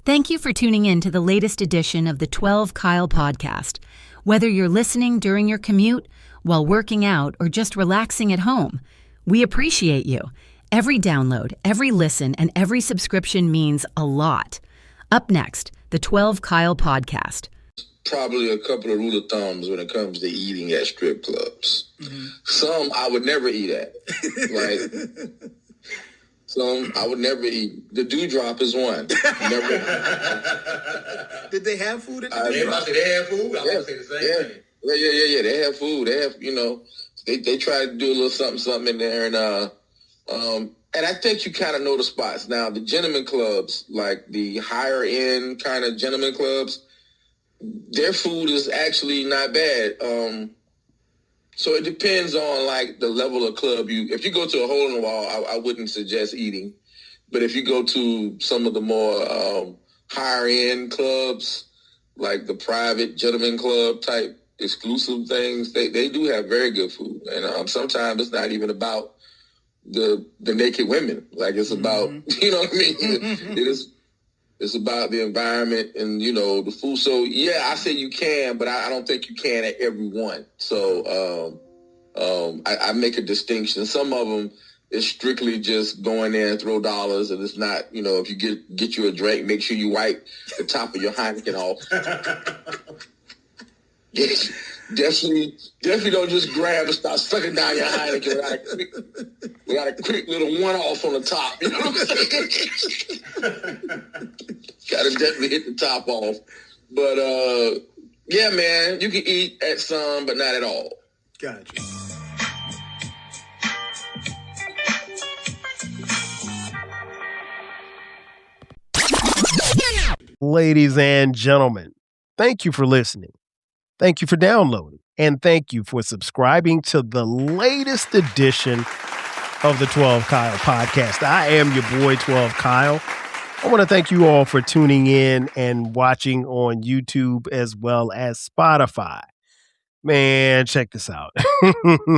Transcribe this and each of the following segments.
Thank you for tuning in to the latest edition of the 12 Kyle podcast. Whether you're listening during your commute, while working out, or just relaxing at home, we appreciate you. Every download, every listen, and every subscription means a lot. Up next, the 12 Kyle podcast. Probably a couple of rule of thumbs when it comes to eating at strip clubs. Mm-hmm. Some I would never eat at. Like, some I would never eat. The Dewdrop is one. Never. Did they have food at the Dewdrop? Did they have food? I was say the same thing. Yeah. They have food. They have, they try to do a little something in there, and I think you kind of know the spots. Now, the gentleman clubs, like the higher end kind of gentleman clubs, their food is actually not bad. So it depends on like the level of club if you go to a hole in the wall, I wouldn't suggest eating. But if you go to some of the more higher end clubs, like the private gentleman club type exclusive things, they do have very good food. And sometimes it's not even about the naked women. Like it's about, you know what I mean? It's about the environment and, the food. So, yeah, I say you can, but I don't think you can at every one. So I make a distinction. Some of them is strictly just go in there and throw dollars, and it's not, if you get you a drink, make sure you wipe the top of your Heineken off. Yes, definitely don't just grab and start sucking down your Heineken without a quick little one-off on the top. You know what I'm saying? Gotta definitely hit the top off. But, yeah, man, you can eat at some, but not at all. Gotcha. Ladies and gentlemen, thank you for listening. Thank you for downloading, and thank you for subscribing to the latest edition of the 12 Kyle podcast. I am your boy, 12 Kyle. I want to thank you all for tuning in and watching on YouTube as well as Spotify. Man, check this out.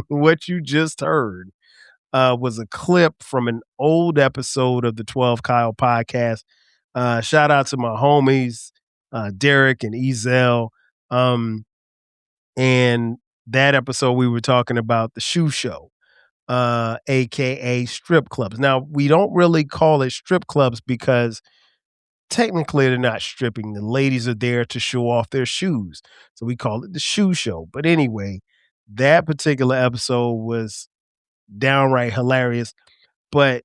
What you just heard was a clip from an old episode of the 12 Kyle podcast. Shout out to my homies, Derek and Ezel. And that episode, we were talking about the shoe show, aka strip clubs. Now, we don't really call it strip clubs because technically they're not stripping. The ladies are there to show off their shoes. So we call it the shoe show. But anyway, that particular episode was downright hilarious. And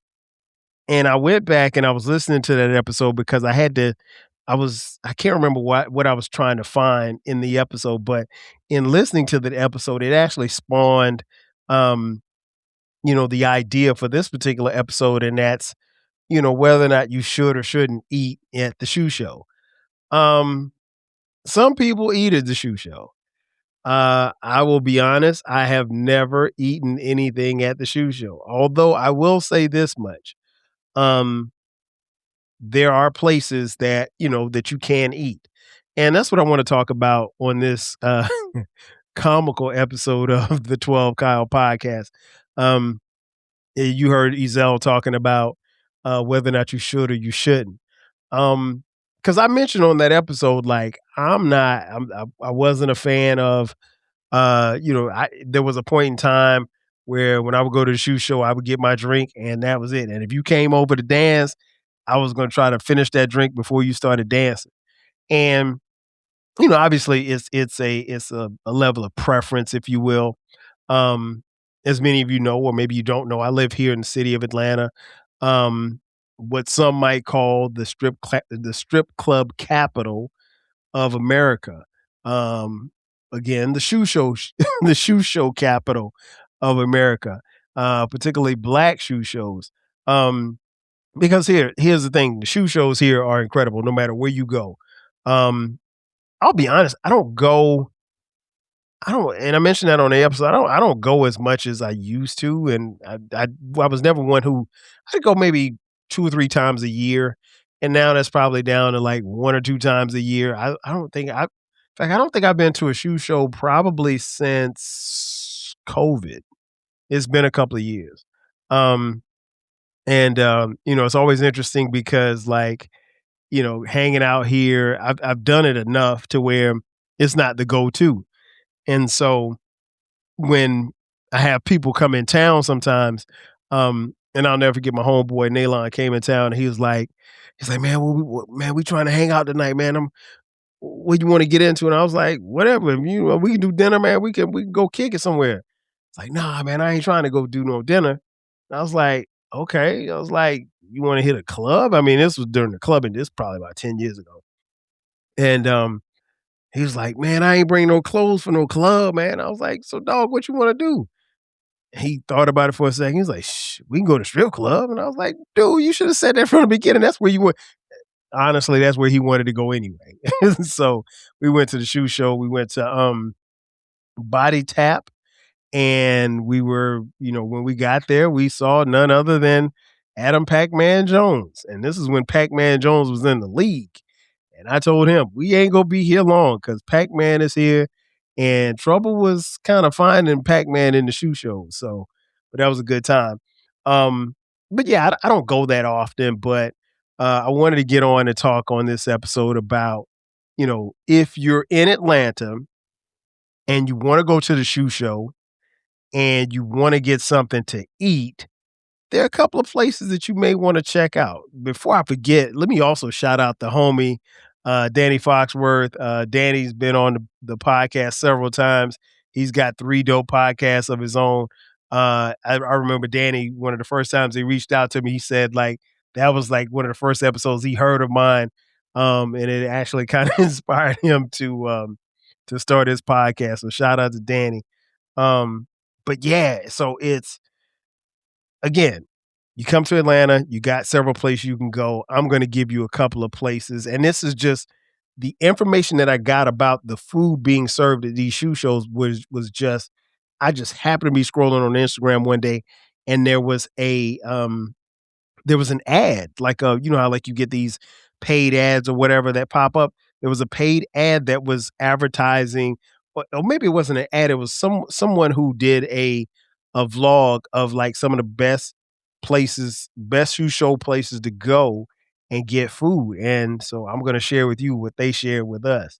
I went back and I was listening to that episode because I can't remember what I was trying to find in the episode, but in listening to that episode, it actually spawned, the idea for this particular episode, and that's, whether or not you should or shouldn't eat at the shoe show. Some people eat at the shoe show. I will be honest, I have never eaten anything at the shoe show, although I will say this much. There are places that, that you can eat. And that's what I want to talk about on this comical episode of the 12 Kyle podcast. You heard Ezel talking about whether or not you should or you shouldn't. Because I mentioned on that episode, like, I wasn't a fan of, there was a point in time where when I would go to the shoe show, I would get my drink and that was it. And if you came over to dance, I was going to try to finish that drink before you started dancing. And, obviously it's a level of preference, if you will. As many of you know, or maybe you don't know, I live here in the city of Atlanta. What some might call the strip club capital of America. Again, the shoe show, the shoe show capital of America, particularly black shoe shows. Because here's the thing, the shoe shows here are incredible no matter where you go. I'll be honest, I and I mentioned that on the episode, I don't go as much as I used to. And I was never one who, I'd go maybe 2 or 3 times a year. And now that's probably down to like 1 or 2 times a year. I don't think I've been to a shoe show probably since COVID. It's been a couple of years. It's always interesting because like hanging out here. I've done it enough to where it's not the go-to. And so when I have people come in town sometimes, and I'll never forget my homeboy Nalon came in town and he's like, man, we trying to hang out tonight, man. What you want to get into? And I was like, whatever. We can do dinner, man. We can go kick it somewhere. It's like, nah, man, I ain't trying to go do no dinner. And I was like, okay. I was like, you want to hit a club? I mean, this was during the clubbing. This probably about 10 years ago. And he was like, man, I ain't bring no clothes for no club, man. I was like, so dog, what you want to do? He thought about it for a second. He was like, we can go to strip club. And I was like, dude, you should have said that from the beginning. That's where you went. Honestly, that's where he wanted to go anyway. So we went to the shoe show. We went to Body Tap. And we were, when we got there, we saw none other than Adam Pac-Man Jones. And this is when Pac-Man Jones was in the league. And I told him, we ain't going to be here long because Pac-Man is here. And trouble was kind of finding Pac-Man in the shoe show. So, but that was a good time. But yeah, I don't go that often, but I wanted to get on and talk on this episode about, if you're in Atlanta and you want to go to the shoe show and you want to get something to eat, there are a couple of places that you may want to check out. Before I forget, let me also shout out the homie, Danny Foxworth. Danny's been on the podcast several times. He's got 3 dope podcasts of his own. I remember Danny, one of the first times he reached out to me, he said that was one of the first episodes he heard of mine. And it actually kind of inspired him to start his podcast. So shout out to Danny. But yeah, so it's, again, you come to Atlanta, you got several places you can go. I'm going to give you a couple of places. And this is just the information that I got about the food being served at these shoe shows was just, I just happened to be scrolling on Instagram one day and there was an ad, how you get these paid ads or whatever that pop up. There was a paid ad that was advertising, or maybe it wasn't an ad. It was someone who did a vlog of some of the best shoe show places to go and get food. And so I'm going to share with you what they shared with us.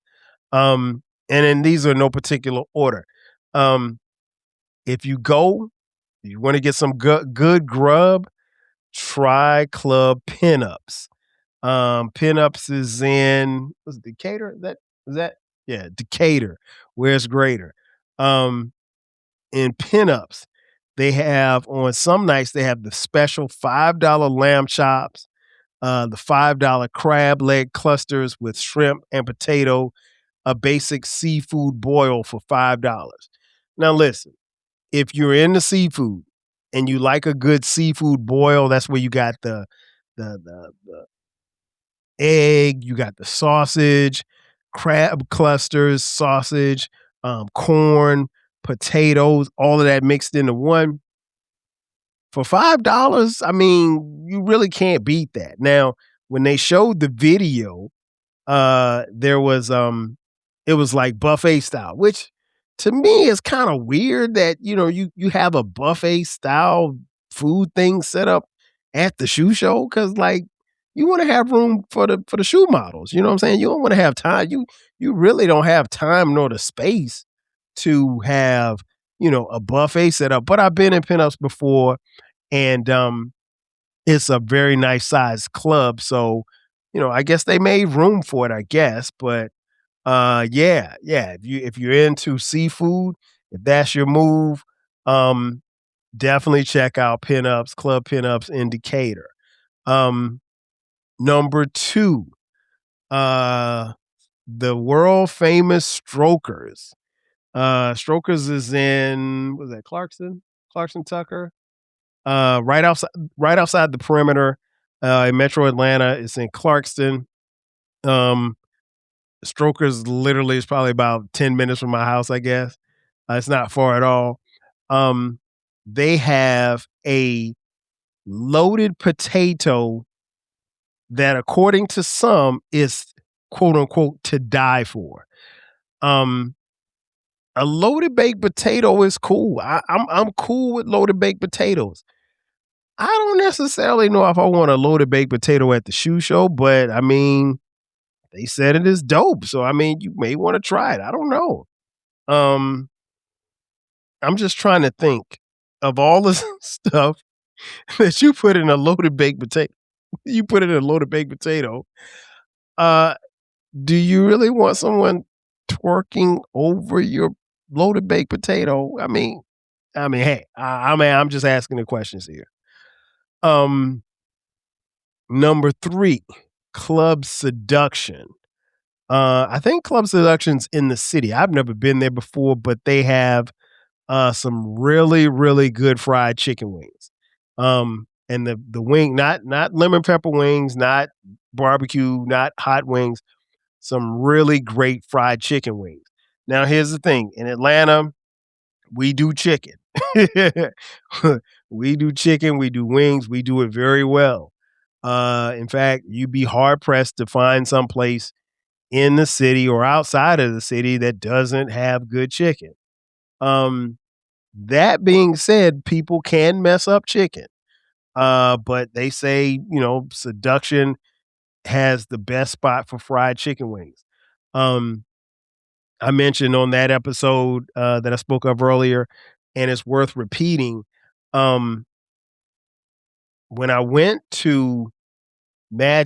And then these are no particular order. If you want to get some good grub, try Club Pinups. Pinups is in, was it Decatur? Yeah, Decatur, where it's greater. In Pinups, they have, on some nights, they have the special $5 lamb chops, the $5 crab leg clusters with shrimp and potato, a basic seafood boil for $5. Now listen, if you're into seafood and you like a good seafood boil, that's where you got the egg, you got the sausage, crab clusters, sausage, corn, potatoes, all of that mixed into one. For $5, I mean, you really can't beat that. Now, when they showed the video, there was it was like buffet style, which to me is kind of weird that you have a buffet style food thing set up at the shoe show, because you want to have room for the shoe models. You know what I'm saying? You don't want to have time. You really don't have time nor the space to have a buffet set up. But I've been in Pinups before, and it's a very nice sized club. So I guess they made room for it, I guess. But yeah. If you're into seafood, if that's your move, definitely check out Club Pinups in Decatur. Number 2, the world famous Strokers. Strokers is in, was that Clarkson, Tucker? Right outside the perimeter, in Metro Atlanta. It's in Clarkston. Strokers literally is probably about 10 minutes from my house, I guess. It's not far at all. They have a loaded potato that, according to some, is quote unquote to die for. A loaded baked potato is cool. I'm cool with loaded baked potatoes. I don't necessarily know if I want a loaded baked potato at the shoe show, but I mean, they said it is dope. So I mean, you may want to try it. I don't know. Um, I'm just trying to think of all the stuff that you put in a loaded baked potato. You put it in a loaded baked potato. Uh, do you really want someone twerking over your loaded baked potato? I mean, hey, I'm just asking the questions here. Number 3, Club Seduction. I think Club Seduction's in the city. I've never been there before, but they have some really, really good fried chicken wings. And the wing, not lemon pepper wings, not barbecue, not hot wings, some really great fried chicken wings. Now, here's the thing. In Atlanta, we do chicken. We do chicken, we do wings, we do it very well. In fact, you'd be hard pressed to find some place in the city or outside of the city that doesn't have good chicken. Um, that being said, people can mess up chicken. But they say, seduction has the best spot for fried chicken wings. Um, I mentioned on that episode that I spoke of earlier, and it's worth repeating. Um, when I went to I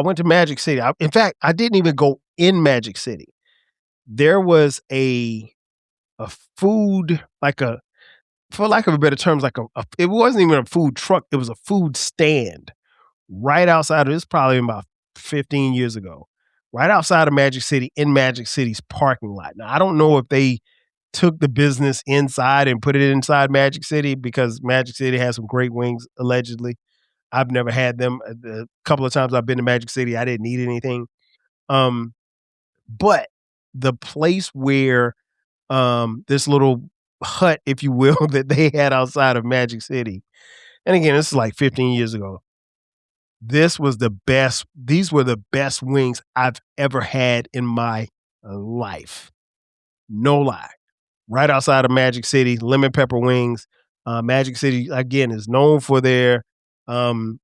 went to Magic City. In fact, I didn't even go in Magic City. There was a food, like a, for lack of a better terms, like it wasn't even a food truck. It was a food stand right outside of this, probably about 15 years ago, right outside of Magic City in Magic City's parking lot. Now, I don't know if they took the business inside and put it inside Magic City because Magic City has some great wings, allegedly. I've never had them. The couple of times I've been to Magic City, I didn't eat anything. Um, but the place where this little hut, if you will, that they had outside of Magic City, and again, this is like 15 years ago. These were the best wings I've ever had in my life. No lie. Right outside of Magic City, lemon pepper wings. Magic City, again, is known for their um,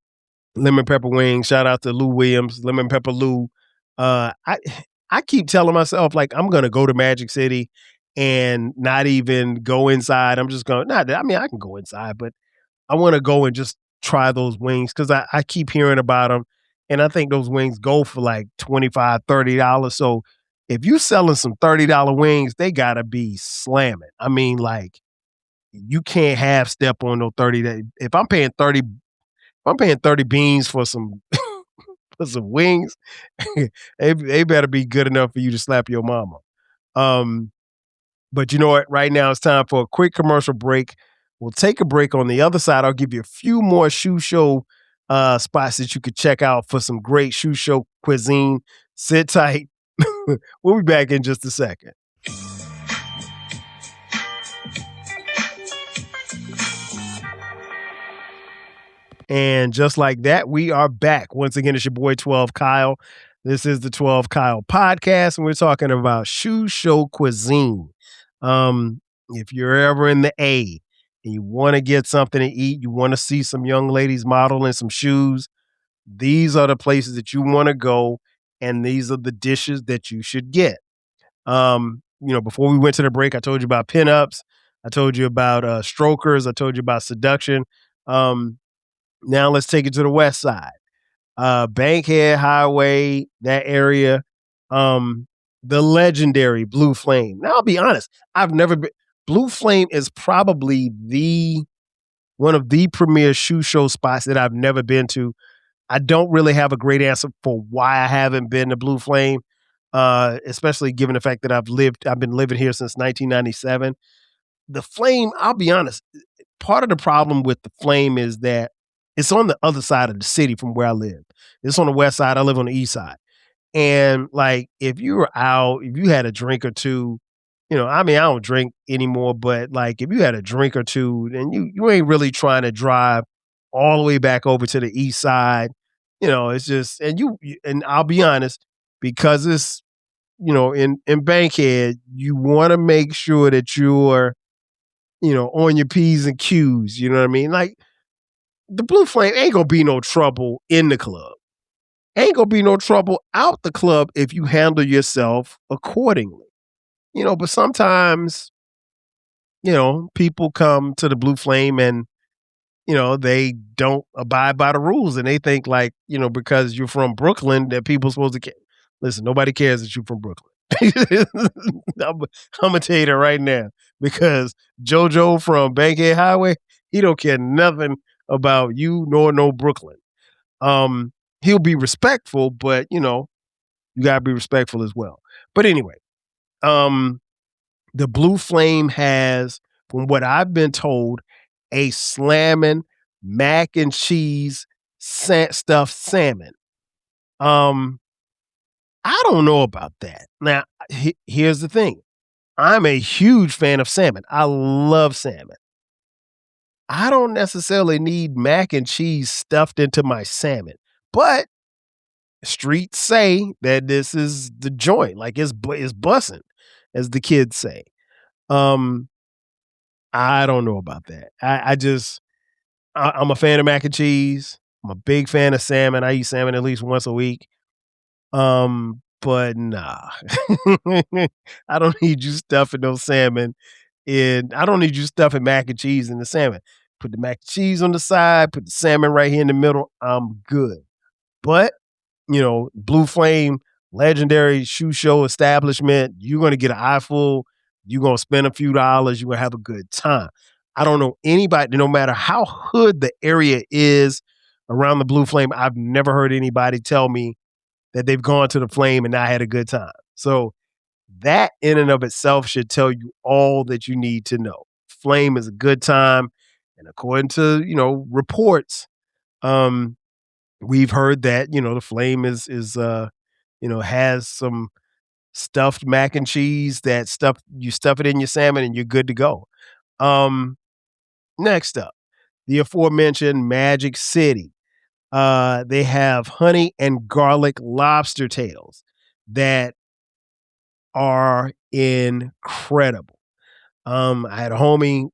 lemon pepper wings. Shout out to Lou Williams, Lemon Pepper Lou. I keep telling myself, like, I'm gonna go to Magic City and not even go inside. I'm just going, not that, I mean, I can go inside, but I want to go and just try those wings because I keep hearing about them. And I think those wings go for like $25, $30. So if you selling some $30 wings, they gotta be slamming. I mean, like, you can't half step on no 30. If I'm paying 30 beans for some for some wings, they better be good enough for you to slap your mama. Um, but you know what? Right now it's time for a quick commercial break. We'll take a break. On the other side, I'll give you a few more shoe show spots that you could check out for some great shoe show cuisine. Sit tight. We'll be back in just a second. And just like that, we are back. Once again, it's your boy 12 Kyle. This is the 12 Kyle podcast, and we're talking about shoe show cuisine. If you're ever in the A and you want to get something to eat, you want to see some young ladies modeling some shoes, these are the places that you want to go, and these are the dishes that you should get. Before we went to the break, I told you about pinups. I told you about strokers. I told you about seduction. Now let's take it to the west side. Bankhead Highway, that area. The legendary Blue Flame. Now I'll be honest, I've never been. Blue Flame is probably one of the premier shoe show spots that I've never been to. I don't really have a great answer for why I haven't been to Blue Flame, especially given the fact that I've been living here since 1997. The Flame, I'll be honest, part of the problem with the Flame is that it's on the other side of the city from where I live. It's on the west side. I live on the east side. And like, if you were out, if you had a drink or two, I don't drink anymore, but like, if you had a drink or two, then you ain't really trying to drive all the way back over to the east side. It's just, and I'll be honest, because it's, in Bankhead, you want to make sure that you're, on your P's and Q's. You know what I mean? Like, the Blue Flame ain't gonna be no trouble in the club. Ain't gonna be no trouble out the club if you handle yourself accordingly. But sometimes, people come to the Blue Flame and, they don't abide by the rules and they think like, because you're from Brooklyn that people supposed to care. Listen, nobody cares that you're from Brooklyn. I'm gonna tell you that right now because JoJo from Bankhead Highway, he don't care nothing about you nor no Brooklyn. He'll be respectful, but you gotta be respectful as well. But anyway, the Blue Flame has, from what I've been told, a slamming mac and cheese stuffed salmon. I don't know about that. Now, here's the thing. I'm a huge fan of salmon. I love salmon. I don't necessarily need mac and cheese stuffed into my salmon, but streets say that this is the joint, like it's bussin', as the kids say. I don't know about that. I'm a fan of mac and cheese. I'm a big fan of salmon. I eat salmon at least once a week. But nah, I don't need you stuffing no salmon I don't need you stuffing mac and cheese in the salmon. Put the mac and cheese on the side, put the salmon right here in the middle. I'm good. But, Blue Flame, legendary shoe show establishment. You're going to get an eye full. You're going to spend a few dollars. You're going to have a good time. I don't know anybody, no matter how hood the area is around the Blue Flame, I've never heard anybody tell me that they've gone to the Flame and not had a good time. So that in and of itself should tell you all that you need to know. Flame is a good time. And according to, reports, we've heard that, the Flame is has some stuffed mac and cheese you stuff it in your salmon and you're good to go. Next up, the aforementioned Magic City. They have honey and garlic lobster tails that are incredible. I had a homie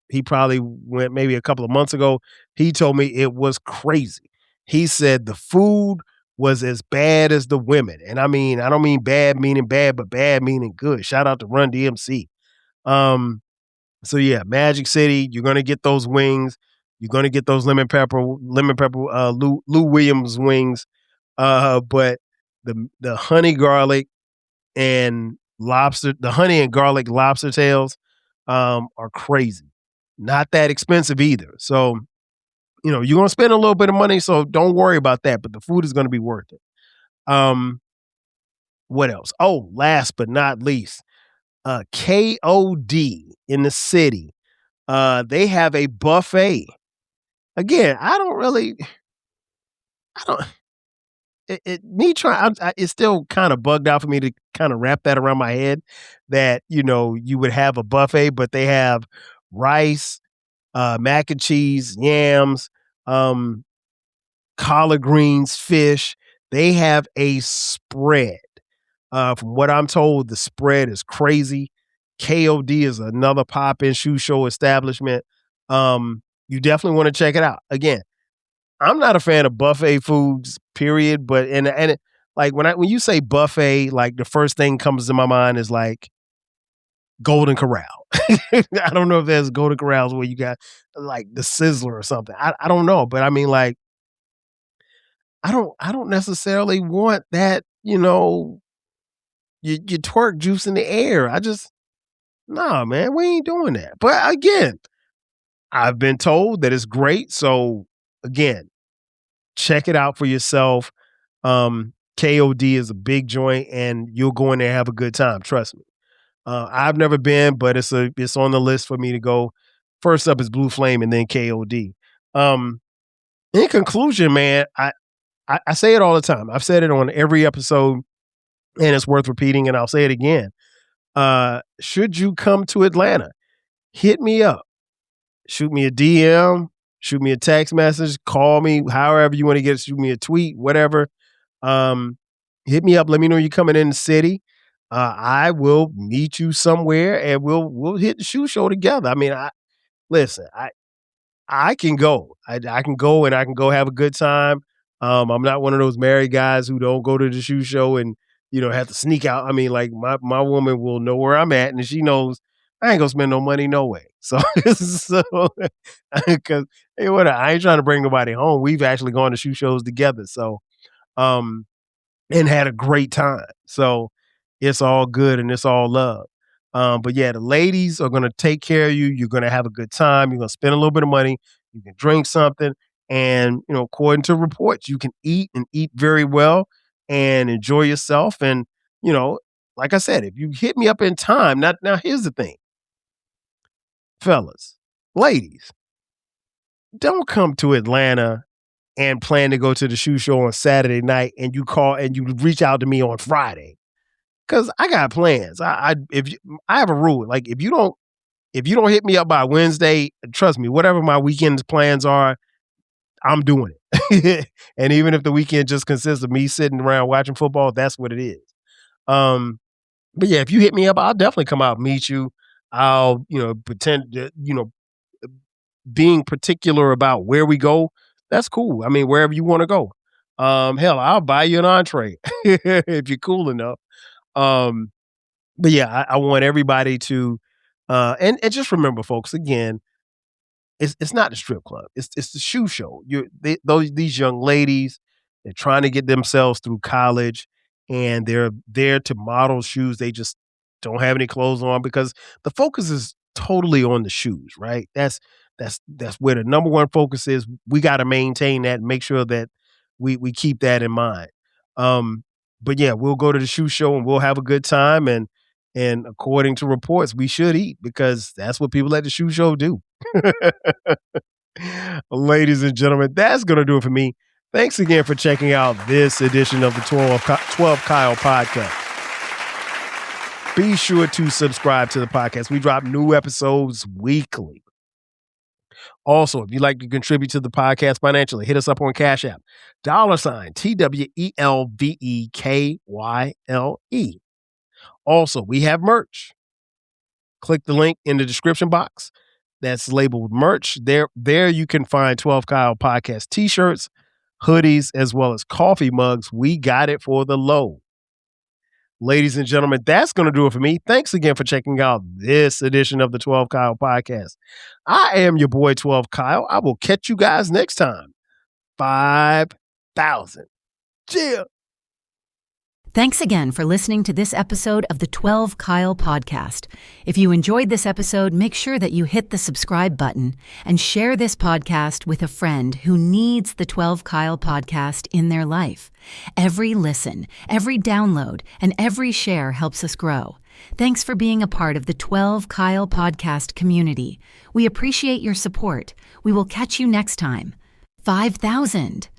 he probably went maybe a couple of months ago. He told me it was crazy. He said the food was as bad as the women. And I don't mean bad meaning bad, but bad meaning good. Shout out to Run DMC. So yeah, Magic City, you're gonna get those wings. You're gonna get those lemon pepper, Lou Williams wings. But the honey garlic and the honey and garlic lobster tails are crazy. Not that expensive either. So, you're gonna spend a little bit of money, so don't worry about that. But the food is gonna be worth it. What else? Oh, last but not least, KOD in the city. They have a buffet. Again, I don't it's still kind of bugged out for me to kind of wrap that around my head that, you would have a buffet, but they have rice, mac and cheese, yams, collard greens, fish. They have a spread. From what I'm told, the spread is crazy. KOD is another pop-in shoe show establishment. You definitely want to check it out. Again, I'm not a fan of buffet foods, period. But like when you say buffet, like the first thing comes to my mind is like Golden Corral. I don't know if there's Golden Corrals where you got like the Sizzler or something. I don't know, but I mean, like, I don't necessarily want that. You twerk juice in the air. Nah, man, we ain't doing that. But again, I've been told that it's great. So again, check it out for yourself. KOD is a big joint and you'll go in there and have a good time. Trust me. I've never been, but it's on the list for me to go. First up is Blue Flame and then KOD. In conclusion, man, I say it all the time. I've said it on every episode and it's worth repeating and I'll say it again. Should you come to Atlanta, hit me up. Shoot me a DM, shoot me a text message, call me, however you want to get it, shoot me a tweet, whatever. Hit me up, let me know you're coming in the city. I will meet you somewhere and we'll hit the shoe show together. I mean, I can go. I can go and I can go have a good time. I'm not one of those married guys who don't go to the shoe show and, have to sneak out. I mean, like my woman will know where I'm at and she knows I ain't gonna spend no money no way. So, so because hey, what I ain't trying to bring nobody home. We've actually gone to shoe shows together. So, um, and had a great time. So it's all good and it's all love. But yeah, the ladies are gonna take care of you. You're gonna have a good time. You're gonna spend a little bit of money. You can drink something, and according to reports, you can eat and eat very well and enjoy yourself. And you know, like I said, if you hit me up in time, now here's the thing, fellas, ladies, don't come to Atlanta and plan to go to the shoe show on Saturday night, and you call and you reach out to me on Friday. Cause I got plans. I have a rule. Like if you don't hit me up by Wednesday, trust me, whatever my weekend plans are, I'm doing it. And even if the weekend just consists of me sitting around watching football, that's what it is. But yeah, if you hit me up, I'll definitely come out and meet you. I'll, pretend to, being particular about where we go, that's cool. I mean, wherever you want to go. Hell, I'll buy you an entree if you're cool enough. Um, but yeah, I want everybody to, and just remember, folks. Again, it's not the strip club. It's the shoe show. These young ladies, they're trying to get themselves through college, and they're there to model shoes. They just don't have any clothes on because the focus is totally on the shoes, right? That's where the number one focus is. We got to maintain that and make sure that we keep that in mind. Um, but yeah, we'll go to the shoe show and we'll have a good time. And according to reports, we should eat because that's what people at the shoe show do. Ladies and gentlemen, that's going to do it for me. Thanks again for checking out this edition of the 12 Kyle podcast. Be sure to subscribe to the podcast. We drop new episodes weekly. Also, if you'd like to contribute to the podcast financially, hit us up on Cash App. $TWELVEKYLE. Also, we have merch. Click the link in the description box that's labeled merch. There you can find 12 Kyle podcast t-shirts, hoodies, as well as coffee mugs. We got it for the low. Ladies and gentlemen, that's going to do it for me. Thanks again for checking out this edition of the 12 Kyle podcast. I am your boy 12 Kyle. I will catch you guys next time. 5,000. Cheers. Thanks again for listening to this episode of the 12 Kyle podcast. If you enjoyed this episode, make sure that you hit the subscribe button and share this podcast with a friend who needs the 12 Kyle podcast in their life. Every listen, every download, and every share helps us grow. Thanks for being a part of the 12 Kyle podcast community. We appreciate your support. We will catch you next time. 5,000.